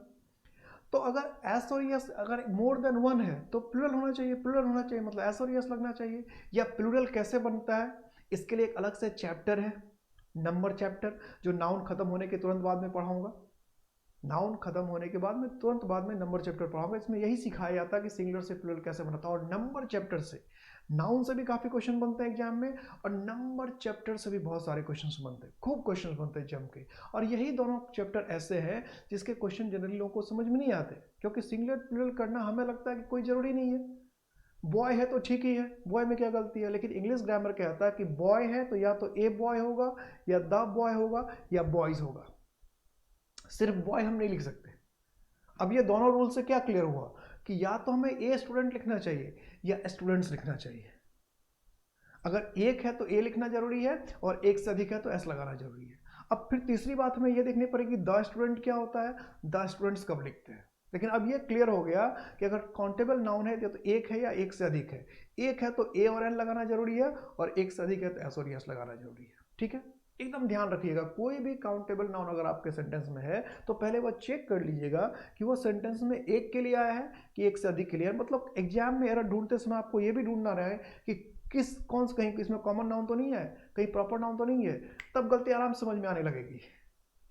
तो अगर एस और यस अगर मोर देन वन है तो प्लूरल होना चाहिए, प्लूरल होना चाहिए मतलब एस और यस लगना चाहिए। या प्लूरल कैसे बनता है, इसके लिए एक अलग से चैप्टर है, नंबर चैप्टर, जो नाउन खत्म होने के तुरंत बाद में पढ़ाऊंगा। नाउन खत्म होने के बाद में तुरंत बाद में नंबर चैप्टर पढ़ाऊंगा। इसमें यही सिखाया जाता है कि सिंगुलर से प्लूरल कैसे बनाता है। और नंबर चैप्टर से, नाउन से भी काफी क्वेश्चन बनते हैं एग्जाम में, और नंबर चैप्टर से भी बहुत सारे क्वेश्चन बनते हैं, खूब क्वेश्चन बनते हैं एग्जाम के। और यही दोनों चैप्टर ऐसे हैं जिसके क्वेश्चन जनरली लोगों को समझ में नहीं आते, क्योंकि सिंगुलर प्लूरल करना हमें लगता है कि कोई जरूरी नहीं है, बॉय है तो ठीक ही है, बॉय में क्या गलती है। लेकिन इंग्लिश ग्रामर कहता है कि बॉय है तो या तो ए बॉय होगा, या द बॉय होगा, या बॉयज होगा, सिर्फ बॉय हम नहीं लिख सकते। अब ये दोनों रूल से क्या क्लियर हुआ कि या तो हमें ए स्टूडेंट लिखना चाहिए या स्टूडेंट्स लिखना चाहिए। अगर एक है तो ए लिखना जरूरी है, और एक से अधिक है तो एस लगाना जरूरी है। अब फिर तीसरी बात हमें यह देखनी पड़ेगी द स्टूडेंट क्या होता है, द स्टूडेंट्स कब लिखते हैं। लेकिन अब ये क्लियर हो गया कि अगर काउंटेबल नाउन है तो एक है या एक से अधिक है। एक है तो ए और एन लगाना जरूरी है, और एक से अधिक है तो एस और एस लगाना जरूरी है। ठीक है, एकदम ध्यान रखिएगा, कोई भी काउंटेबल नाउन अगर आपके सेंटेंस में है तो पहले वह चेक कर लीजिएगा कि वो सेंटेंस में एक के लिए आया है कि एक से अधिक के लिए। मतलब एग्जाम में एरर ढूंढते समय आपको ये भी ढूंढना रहे कि कौन से कहीं इसमें कॉमन नाउन तो नहीं है, कहीं प्रॉपर नाउन तो नहीं है, तब गलती आराम से समझ में आने लगेगी।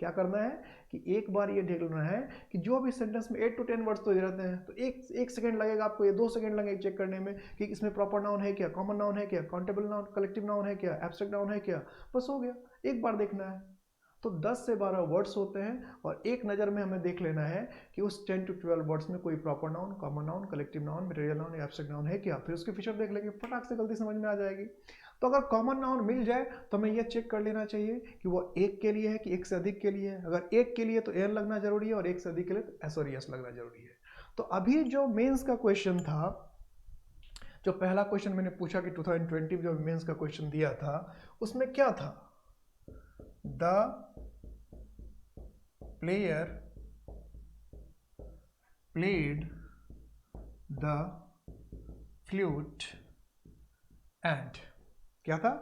क्या करना है कि एक बार ये देख लेना है कि जो भी सेंटेंस में 8 to 10 वर्ड्स तो दे रहते हैं, तो एक सेकंड लगेगा आपको, ये 2 सेकंड लगेगा चेक करने में कि इसमें प्रॉपर नाउन है क्या, कॉमन नाउन है क्या, काउंटेबल नाउन, कलेक्टिव नाउन है क्या, एब्स्ट्रैक्ट नाउन है क्या, बस हो गया, एक बार देखना है। तो 10 से 12 वर्ड्स होते हैं, और एक नज़र में हमें देख लेना है कि उस 10 to 12 वर्ड्स में कोई proper noun, common noun, collective noun, material noun या एब्स्ट्रैक्ट नाउन है क्या। फिर उसके फीचर देख लेंगे, फटाक से गलती समझ में आ जाएगी। तो अगर कॉमन नाउन मिल जाए तो हमें यह चेक कर लेना चाहिए कि वो एक के लिए है कि एक से अधिक के लिए है। अगर एक के लिए तो एन लगना जरूरी है, और एक से अधिक के लिए तो एस और एस लगना जरूरी है। तो अभी जो मेंस का क्वेश्चन था, जो पहला क्वेश्चन मैंने पूछा कि 2020 जो मेंस का क्वेश्चन दिया था, उसमें क्या था, the player played the flute and, क्या था,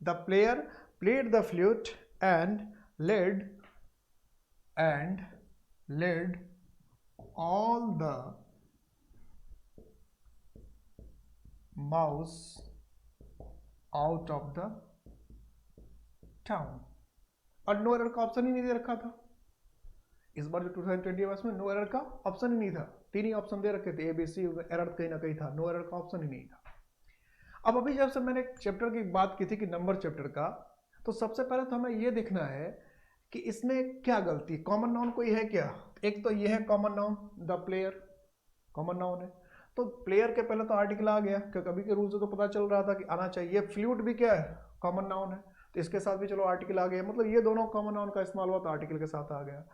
the player played the flute and led all the mouse out of the town. और नो एरर का ऑप्शन ही नहीं दे रखा था। इस बार जो 2020 में नो एरर का ऑप्शन ही नहीं था, 3 ही ऑप्शन दे रखे थे, ABC, एरर कहीं ना कहीं था, नो एरर का ऑप्शन ही नहीं था। अब अभी जब से मैंने चैप्टर की बात की थी कि नंबर चैप्टर का, तो सबसे पहले तो हमें यह देखना है कि इसमें क्या गलती, कॉमन नाउन कोई है क्या। एक तो यह है common noun, the player common noun है, तो प्लेयर के पहले तो आर्टिकल आ गया, क्योंकि अभी के रूल से तो पता चल रहा था कि आना चाहिए। फ्लूट भी क्या है, कॉमन नाउन है, तो इसके साथ भी चलो आर्टिकल आ गया, मतलब ये दोनों कॉमन नाउन का इस्तेमाल हुआ तो आर्टिकल के साथ आ गया।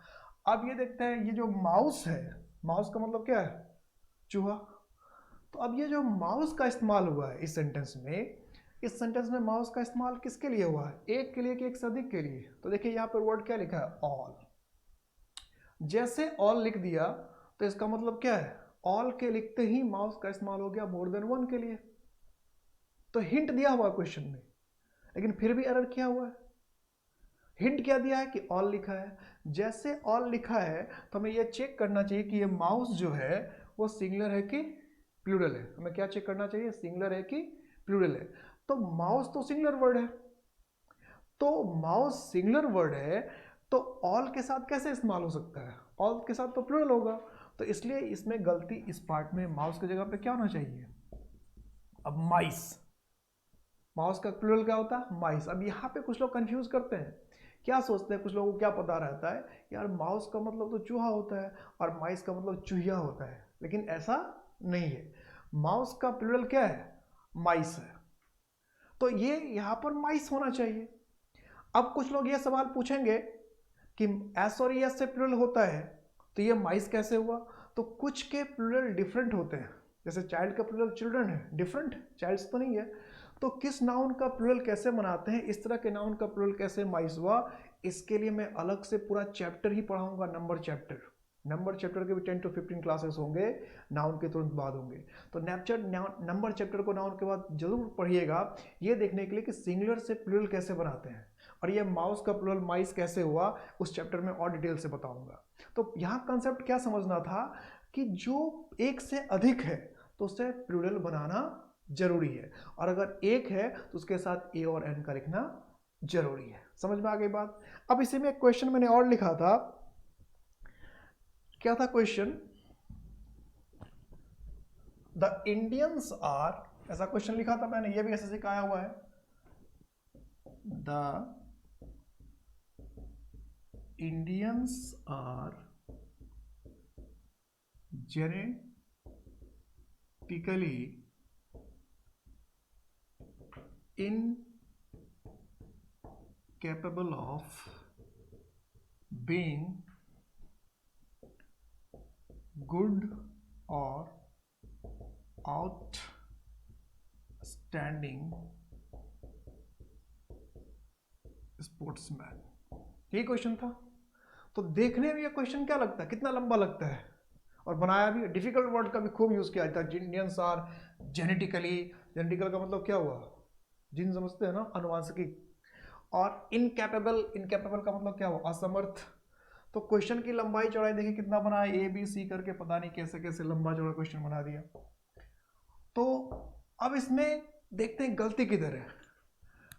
अब ये देखते हैं, ये जो माउस है, माउस का मतलब क्या है, चूहा। तो अब ये जो माउस का इस्तेमाल हुआ है इस सेंटेंस में, इस सेंटेंस में माउस का इस्तेमाल किसके लिए हुआ है, एक के लिए कि एक से अधिक के लिए। तो देखिए यहाँ पर वर्ड क्या लिखा है, ऑल। जैसे ऑल लिख दिया तो इसका मतलब क्या है, ऑल के लिखते ही माउस का इस्तेमाल हो गया मोर देन वन के लिए। तो हिंट दिया हुआ क्वेश्चन में, लेकिन फिर भी एरर किया हुआ है। हिंट क्या दिया है कि ऑल लिखा है। जैसे ऑल लिखा है तो हमें यह चेक करना चाहिए कि ये माउस जो है वो सिंगुलर है कि प्लूरल है। हमें क्या चेक करना चाहिए, सिंगुलर है कि प्लूरल है। तो माउस तो सिंगुलर वर्ड है, तो माउस सिंगुलर वर्ड है, तो ऑल के साथ कैसे इस्तेमाल हो सकता है, ऑल के साथ तो प्लूरल होगा। तो इसलिए इसमें गलती इस पार्ट में, माउस की जगह पे क्या होना चाहिए, अब माइस। माउस का प्लूरल क्या होता है, माइस। अब यहाँ पे कुछ लोग कंफ्यूज करते हैं, क्या सोचते हैं, कुछ लोगों को क्या पता रहता है, यार माउस का मतलब तो चूहा होता है और माइस का मतलब चूहिया होता है, लेकिन ऐसा नहीं है। माउस का प्लूरल क्या है, माइस है, तो ये यहाँ पर माइस होना चाहिए। अब कुछ लोग ये सवाल पूछेंगे कि एस और एस से प्लूरल होता है तो ये माइस कैसे हुआ। तो कुछ के प्लूरल डिफरेंट होते हैं, जैसे चाइल्ड का प्लूरल चिल्ड्रन है, डिफरेंट, चाइल्ड्स तो नहीं है। तो किस नाउन का प्लूरल कैसे बनाते हैं, इस तरह के नाउन का प्लूरल कैसे माइस हुआ, इसके लिए मैं अलग से पूरा चैप्टर ही पढ़ाऊंगा, नंबर चैप्टर। नंबर चैप्टर के भी 10 to 15 क्लासेस होंगे, नाउन के तुरंत बाद होंगे। तो नंबर चैप्टर को नाउन के बाद जरूर पढ़िएगा, ये देखने के लिए कि सिंगुलर से प्लूरल कैसे बनाते हैं, और ये माउस का प्लूरल माइस कैसे हुआ, उस चैप्टर में और डिटेल से बताऊंगा। तो यहाँ कंसेप्ट क्या समझना था कि जो एक से अधिक है तो उसे प्लूरल बनाना जरूरी है, और अगर एक है तो उसके साथ ए और एन का लिखना जरूरी है। समझ में आ गई बात। अब इसी में एक क्वेश्चन मैंने और लिखा था, क्या था क्वेश्चन, द इंडियंस आर, ऐसा क्वेश्चन लिखा था मैंने, ये भी ऐसे सिखाया हुआ है, the Indians are genetically incapable of being good or outstanding sportsman. ये क्वेश्चन था। तो देखने में ये क्वेश्चन क्या लगता है, कितना लंबा लगता है, और बनाया भी डिफिकल्ट वर्ड का भी खूब यूज किया जाता है। इंडियंस आर जेनेटिकली, जेनेटिकल का मतलब क्या हुआ, जिन समझते हैं ना, अनुवांशिकी। और इनकैपेबल, इनकैपेबल का मतलब क्या हुआ, असमर्थ। तो क्वेश्चन की लंबाई चौड़ाई देखिए कितना बना है, ए बी सी करके पता नहीं कैसे कैसे लंबा चौड़ा क्वेश्चन बना दिया। तो अब इसमें देखते हैं गलती किधर है।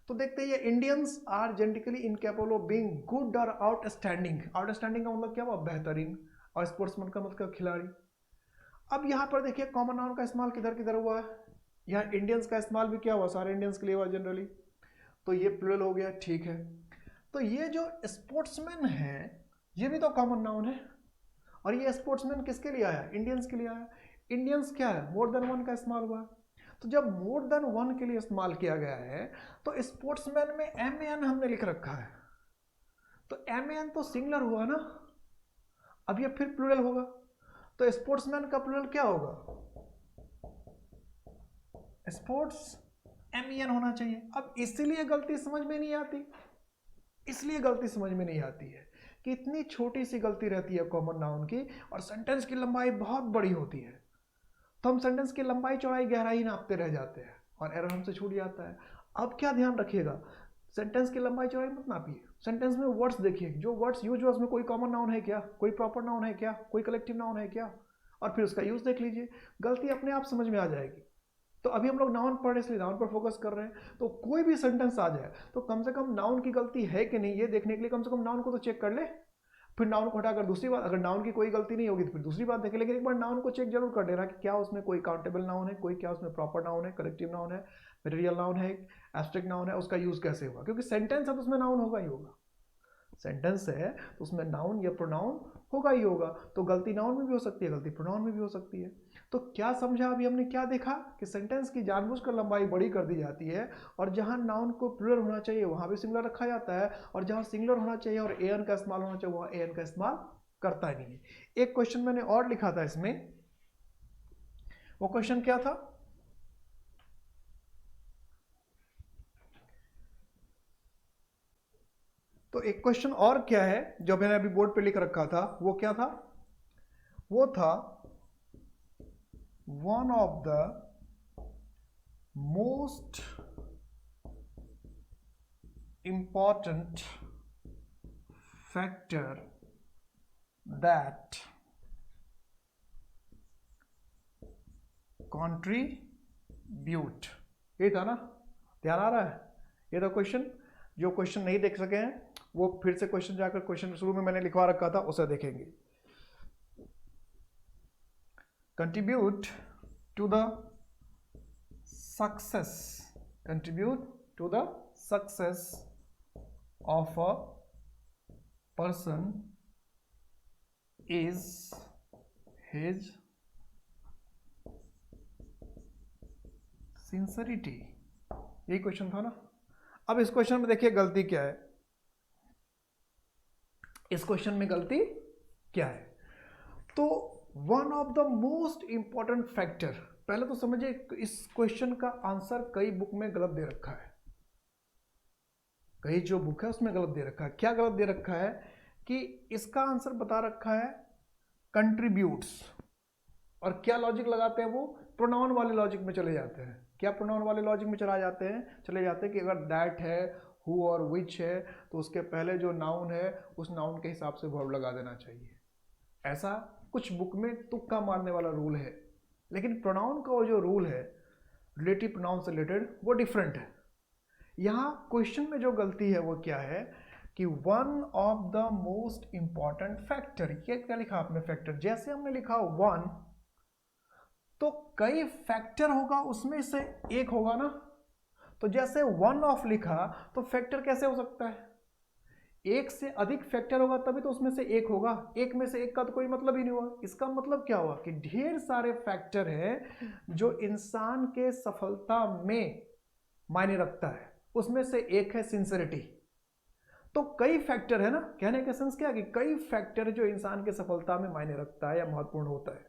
तो देखते हैं ये Indians are genetically incapable of being good और आउटस्टैंडिंग। आउटस्टैंडिंग का मतलब क्या हुआ, बेहतरीन, और स्पोर्ट्समैन का मतलब खिलाड़ी। अब यहाँ पर देखिए कॉमन नाउन का इस्तेमाल किधर किधर हुआ है, यहाँ इंडियंस का इस्तेमाल भी क्या हुआ, सारे इंडियंस के लिए हुआ जनरली, तो ये प्लूरल हो गया, ठीक है। तो ये जो स्पोर्ट्समैन है ये भी तो कॉमन नाउन है, और ये स्पोर्ट्समैन किसके लिए आया, इंडियंस के लिए आया। इंडियंस क्या है, मोर देन वन का इस्तेमाल हुआ। तो जब मोर देन वन के लिए इस्तेमाल किया गया है तो स्पोर्ट्समैन में एम एन हमने लिख रखा है, तो एम एन तो सिंगुलर हुआ ना, अब ये फिर प्लूरल होगा, तो स्पोर्ट्समैन का प्लूरल क्या होगा, स्पोर्ट्स एम एन होना चाहिए। अब इसलिए गलती समझ में नहीं आती, इसलिए गलती समझ में नहीं आती है कि इतनी छोटी सी गलती रहती है कॉमन नाउन की, और सेंटेंस की लंबाई बहुत बड़ी होती है, तो हम सेंटेंस की लंबाई चौड़ाई गहराई नापते रह जाते हैं और एरर हमसे छूट जाता है। अब क्या ध्यान रखिएगा, सेंटेंस की लंबाई चौड़ाई मत नापिए, सेंटेंस में वर्ड्स देखिए, जो वर्ड्स यूज हुआ उसमें कोई कॉमन नाउन है क्या, कोई प्रॉपर नाउन है क्या, कोई कलेक्टिव नाउन है क्या, और फिर उसका यूज देख लीजिए, गलती अपने आप समझ में आ जाएगी। तो अभी हम लोग नाउन पढ़ रहे इसलिए नाउन पर फोकस कर रहे हैं, तो कोई भी सेंटेंस आ जाए तो कम से कम नाउन की गलती है कि नहीं ये देखने के लिए कम से कम नाउन को तो चेक कर ले, फिर नाउन को हटाकर दूसरी बात, अगर नाउन की कोई गलती नहीं होगी तो फिर दूसरी बात देखें, लेकिन एक बार नाउन को चेक जरूर कर लेना कि क्या उसमें कोई काउंटेबल नाउन है, कोई क्या उसमें प्रॉपर नाउन है, कलेक्टिव नाउन है, मटेरियल नाउन है, एब्स्ट्रैक्ट नाउन है, उसका यूज कैसे होगा, क्योंकि सेंटेंस है तो उसमें नाउन होगा ही होगा, सेंटेंस है तो उसमें नाउन या प्रोनाउन होगा ही होगा। तो गलती नाउन में भी हो सकती है, गलती प्रोनाउन में भी हो सकती है। तो क्या समझा अभी हमने, क्या देखा कि सेंटेंस की जानबूझकर लंबाई बड़ी कर दी जाती है, और जहां नाउन को प्लूरल होना चाहिए वहां भी सिंगुलर रखा जाता है, और जहां सिंगुलर होना चाहिए और एन का इस्तेमाल होना चाहिए वहां एन का इस्तेमाल करता ही नहीं है। एक क्वेश्चन मैंने और लिखा था इसमें, वो क्वेश्चन क्या था, तो एक क्वेश्चन और क्या है जो मैंने अभी बोर्ड पे लिख रखा था, वो क्या था, वो था one of the most important factor that contribute, ये था ना, ध्यान आ रहा है, ये था क्वेश्चन। जो क्वेश्चन नहीं देख सके हैं वो फिर से क्वेश्चन जाकर, क्वेश्चन शुरू में मैंने लिखवा रखा था उसे देखेंगे। Contribute to the success, contribute to the success of a person is his sincerity, यही क्वेश्चन था ना। अब इस क्वेश्चन में देखिए गलती क्या है, इस क्वेश्चन में गलती क्या है, तो one of the most important factor, पहले तो समझिए इस क्वेश्चन का आंसर कई बुक में गलत दे रखा है, कई जो बुक है उसमें गलत दे रखा है। क्या गलत दे रखा है कि इसका आंसर बता रखा है कंट्रीब्यूट्स, और क्या लॉजिक लगाते हैं वो, प्रोनाउन वाले लॉजिक में चले जाते हैं। क्या प्रोनाउन वाले लॉजिक में चले जाते हैं कि अगर दैट है, हु और विच है, तो उसके पहले जो नाउन है उस नाउन के हिसाब से वर्ब लगा देना चाहिए। ऐसा कुछ बुक में तुक्का मारने वाला रूल है, लेकिन प्रोनाउन का वो जो रूल है रिलेटिव प्रोनाउन से रिलेटेड वो डिफरेंट है। यहाँ क्वेश्चन में जो गलती है वो क्या है कि one of the most important factor, ये क्या लिखा आपने फैक्टर, जैसे हमने लिखा वन तो कई फैक्टर होगा, उसमें से एक होगा ना। तो जैसे वन ऑफ लिखा तो फैक्टर कैसे हो सकता है, एक से अधिक फैक्टर होगा तभी तो उसमें से एक होगा, एक में से एक का तो कोई मतलब ही नहीं हुआ। इसका मतलब क्या हुआ कि ढेर सारे फैक्टर हैं जो इंसान के सफलता में मायने रखता है, उसमें से एक है सिंसियरिटी। तो कई फैक्टर है ना, कहने का सेंस क्या है कि कई फैक्टर जो इंसान के सफलता में मायने रखता है या महत्वपूर्ण होता है,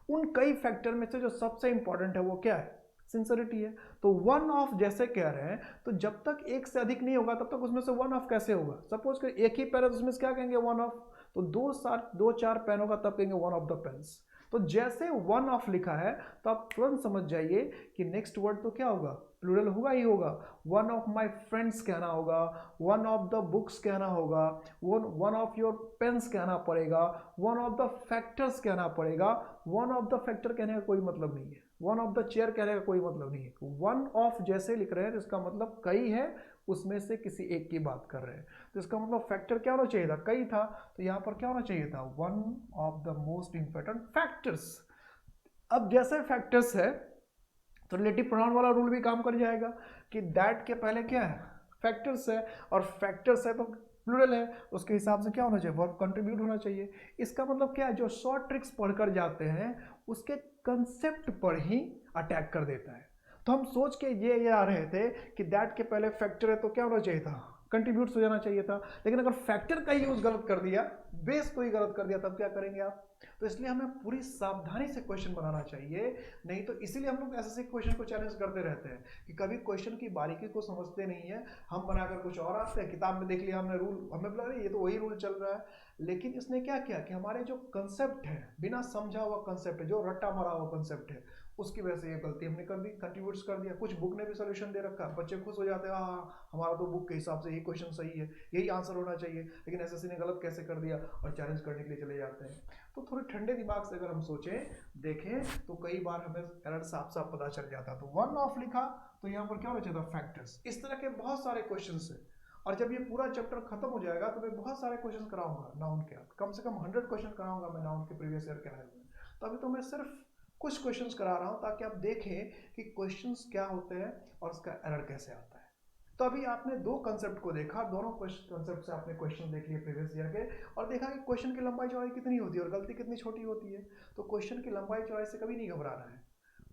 उन कई फैक्टर में से जो सबसे इंपॉर्टेंट है वो क्या है, सिंसियरिटी है। तो वन ऑफ जैसे कह रहे हैं तो जब तक एक से अधिक नहीं होगा तब तक उसमें से वन ऑफ कैसे होगा। सपोज कर एक ही पेन है तो उसमें से क्या कहेंगे वन ऑफ, तो दो चार पेन होगा तब कहेंगे वन ऑफ द पेन्स। तो जैसे वन ऑफ लिखा है तो आप तुरंत समझ जाइए कि नेक्स्ट वर्ड तो क्या होगा, प्लूरल होगा ही होगा। वन ऑफ माई फ्रेंड्स कहना होगा, वन ऑफ द बुक्स कहना होगा, वन ऑफ योर पेन्स कहना पड़ेगा, वन ऑफ द फैक्टर्स कहना पड़ेगा। वन ऑफ द फैक्टर कहने का कोई मतलब नहीं है, वन ऑफ द चेयर कहने का कोई मतलब नहीं है। वन ऑफ जैसे लिख रहे हैं तो इसका मतलब कई है, उसमें से किसी एक की बात कर रहे हैं, तो इसका मतलब फैक्टर क्या होना चाहिए था, कई था, तो यहाँ पर क्या होना चाहिए था, one of the most important factors. अब जैसे फैक्टर्स है तो रिलेटिव प्रोनाउन वाला रूल भी काम कर जाएगा कि दैट के पहले क्या है, फैक्टर्स है, और फैक्टर्स है तो प्लूरल है, उसके हिसाब से क्या होना चाहिए, वर्ब कंट्रीब्यूट होना चाहिए। इसका मतलब क्या है, जो शॉर्ट ट्रिक्स पढ़कर जाते हैं उसके कंसेप्ट पर ही अटैक कर देता है। तो हम सोच के ये आ रहे थे कि दैट के पहले फैक्टर है तो क्या होना चाहिए था, कंट्रीब्यूट हो जाना चाहिए था। लेकिन अगर फैक्टर का यूज गलत कर दिया, बेस को ही गलत कर दिया, तब क्या करेंगे आप। तो इसलिए हमें पूरी सावधानी से क्वेश्चन बनाना चाहिए, नहीं तो इसीलिए हम लोग ऐसे क्वेश्चन को चैलेंज करते रहते हैं कि कभी क्वेश्चन की बारीकी को समझते नहीं है, हम बनाकर कुछ और आते हैं, किताब में देख लिया हमने रूल, हमें बोला ये तो वही रूल चल रहा है। लेकिन इसने क्या किया कि हमारे जो कंसेप्ट है, बिना समझा हुआ कंसेप्ट है, जो रट्टा मारा हुआ कंसेप्ट है, उसकी वजह से ये गलती हमने कर दी, कंट्रीब्यूट्स कर दिया। कुछ बुक ने भी सोल्यूशन दे रखा, बच्चे खुश हो जाते हैं, हाँ हमारा तो बुक के हिसाब से यही क्वेश्चन सही है, यही आंसर होना चाहिए, लेकिन एसएससी ने गलत कैसे कर दिया, और चैलेंज करने के लिए चले जाते हैं। तो थोड़े ठंडे दिमाग से अगर हम सोचें देखें तो कई बार हमें एरर साफ साफ पता चल जाता। तो वन ऑफ लिखा तो यहाँ पर क्या होना चाहिए था, फैक्टर्स। इस तरह के बहुत सारे क्वेश्चन है, और जब ये पूरा चैप्टर खत्म हो जाएगा तो मैं बहुत सारे क्वेश्चन कराऊंगा नाउन के, कम से कम 100 क्वेश्चन कराऊंगा मैं नाउन के प्रीवियस ईयर के आए हुए। तो अभी तो मैं सिर्फ कुछ क्वेश्चंस करा रहा हूं ताकि आप देखें कि क्वेश्चंस क्या होते हैं और उसका एरर कैसे आता है। तो अभी आपने दो कंसेप्ट को देखा, दोनों कंसेप्ट से आपने क्वेश्चन देख लिए प्रीवियस ईयर के, और देखा कि क्वेश्चन की लंबाई चौड़ाई कितनी होती है और गलती कितनी छोटी होती है। तो क्वेश्चन की लंबाई चौड़ाई से कभी नहीं घबराना है,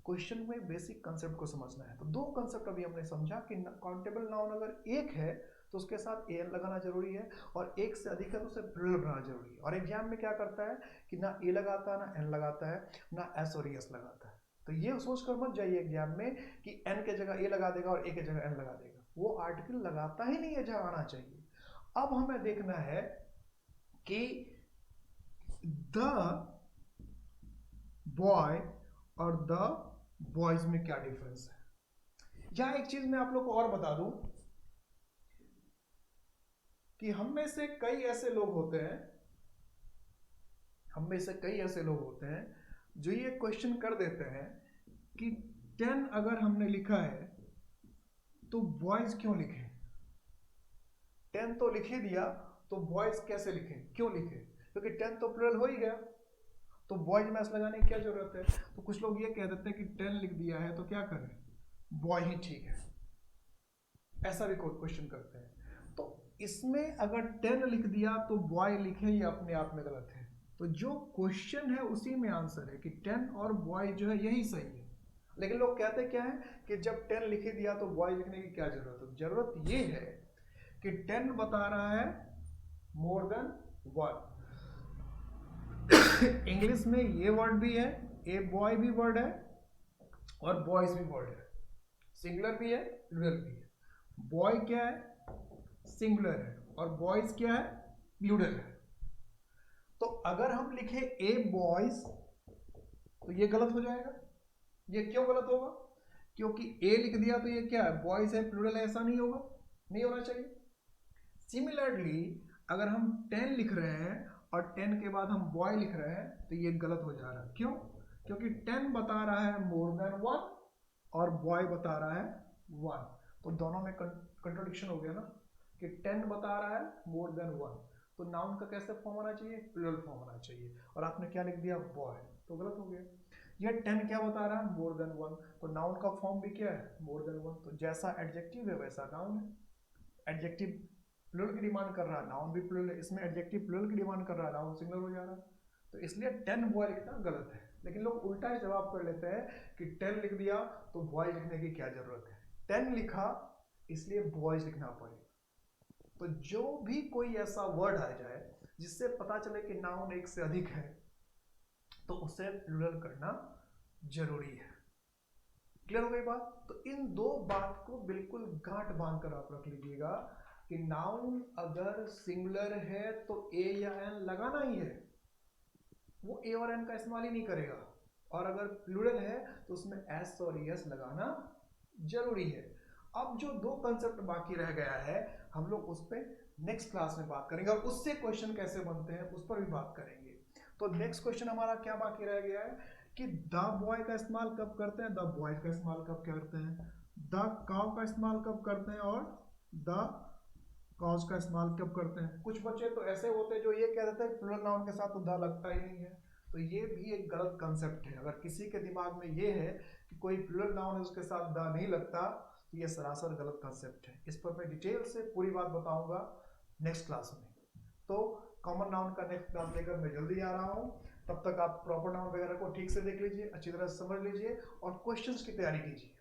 क्वेश्चन में बेसिक कंसेप्ट को समझना है। तो दो कंसेप्ट अभी हमने समझा कि काउंटेबल नाउन अगर एक है तो उसके साथ एन लगाना जरूरी है, और एक से अधिक है तो उसे प्लूरल बनाना जरूरी है। और एग्जाम में क्या करता है कि ना ए लगाता है, ना एन लगाता है, ना एस और एस लगाता है। तो ये सोच कर मत जाइए एग्जाम में कि एन के जगह ए लगा देगा और ए के जगह एन लगा देगा, वो आर्टिकल लगाता ही नहीं है जहां आना चाहिए। अब हमें देखना है कि द बॉय और द बॉयज में क्या डिफरेंस है। यहां एक चीज मैं आप लोग को और बता दूं कि हम में से कई ऐसे लोग होते हैं, हम में से कई ऐसे लोग होते हैं जो ये क्वेश्चन कर देते हैं कि 10 अगर हमने लिखा है तो बॉयज क्यों लिखें, 10 तो लिखे दिया तो बॉयज कैसे लिखें, क्यों लिखें, क्योंकि 10 तो प्लूरल हो ही गया, तो बॉयज में एस लगाने की क्या जरूरत है। तो कुछ लोग ये कह देते हैं कि 10 लिख दिया है तो क्या करें, बॉय ही ठीक है, ऐसा भी कोई क्वेश्चन करते हैं। तो इसमें अगर 10 लिख दिया तो बॉय लिखे, ये अपने आप में गलत है। तो जो क्वेश्चन है उसी में आंसर है कि 10 और बॉय जो है यही सही है। लेकिन लोग कहते क्या है कि जब 10 लिख दिया तो बॉय लिखने की क्या जरूरत है। जरूरत ये है कि 10 बता रहा है मोर देन 1। इंग्लिश में ये वर्ड भी है, ए बॉय भी वर्ड है और बॉयज भी वर्ड है, सिंगुलर भी है प्लूरल भी है। बॉय क्या है, सिंगुलर है, और बॉयज क्या है, प्लूरल है। तो अगर हम लिखे ए बॉयज तो ये गलत हो जाएगा। ये क्यों गलत होगा, क्योंकि ए लिख दिया तो ये क्या है, बॉयज है प्लूरल है, ऐसा नहीं होगा, नहीं होना चाहिए। सिमिलरली अगर हम 10 लिख रहे हैं और 10 के बाद हम बॉय लिख रहे हैं तो ये गलत हो जा रहा है। क्यों? क्योंकि 10 बता रहा है मोर देन 1 और बॉय बता रहा है 1, तो दोनों में कंट्रोडिक्शन हो गया ना कि 10 बता रहा है मोर देन 1, तो नाउन का कैसे फॉर्म आना चाहिए? प्लूरल फॉर्म आना चाहिए, और आपने क्या लिख दिया? बॉय, तो गलत हो गया। यह 10 क्या बता रहा है? मोर देन 1, तो नाउन का फॉर्म भी क्या है? मोर देन 1, तो जैसा एडजेक्टिव है वैसा नाउन है। एडजेक्टिव प्लूरल की डिमांड कर रहा है, नाउन भी प्लूरल है, इसमें एडजेक्टिव प्लूरल की डिमांड कर रहा है, नाउन सिंगुलर हो जा रहा है, तो इसलिए 10 बॉय लिखना गलत है। लेकिन लोग उल्टा ही जवाब कर लेते हैं कि 10 लिख दिया तो बॉय लिखने की क्या जरूरत है, 10 लिखा इसलिए बॉयज लिखना पड़ेगा। तो जो भी कोई ऐसा वर्ड आ जाए जिससे पता चले कि नाउन एक से अधिक है तो उसे प्लूरल करना जरूरी है। क्लियर हो गई बात? तो इन दो बात को बिल्कुल गांठ बांध कर आप रख लीजिएगा कि नाउन अगर सिंगुलर है तो ए या एन लगाना ही है, वो ए और एन का इस्तेमाल ही नहीं करेगा, और अगर प्लूरल है तो उसमें एस और एस लगाना जरूरी है। अब जो दो कंसेप्ट बाकी रह गया है हम लोग उस पर नेक्स्ट क्लास में बात करेंगे, और उससे क्वेश्चन कैसे बनते हैं उस पर भी बात करेंगे। तो नेक्स्ट क्वेश्चन हमारा क्या बाकी रह गया है कि द बॉय का इस्तेमाल कब करते हैं, द बॉयज का इस्तेमाल कब करते हैं, द काउ का इस्तेमाल कब करते हैं, और द कॉज का इस्तेमाल कब करते हैं। कुछ बच्चे तो ऐसे होते हैं जो ये कह देते हैं प्लूरल नाउन के साथ तो द लगता ही नहीं है, तो ये भी एक गलत कंसेप्ट है। अगर किसी के दिमाग में ये है कि कोई प्लूरल नाउन है उसके साथ द नहीं लगता, तो ये सरासर गलत कंसेप्ट है। इस पर मैं डिटेल से पूरी बात बताऊंगा नेक्स्ट क्लास में। तो कॉमन नाउन का नेक्स्ट क्लास लेकर मैं जल्दी आ रहा हूँ, तब तक आप प्रॉपर नाउन वगैरह को ठीक से देख लीजिए, अच्छी तरह से समझ लीजिए और क्वेश्चंस की तैयारी कीजिए,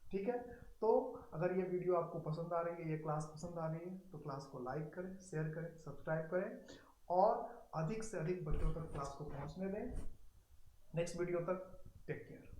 ठीक है। तो अगर ये वीडियो आपको पसंद आ रही है, ये क्लास पसंद आ रही है, तो क्लास को लाइक करें, शेयर करें, सब्सक्राइब करें और अधिक से अधिक बच्चों तक क्लास को पहुंचने दें। नेक्स्ट वीडियो तक टेक केयर।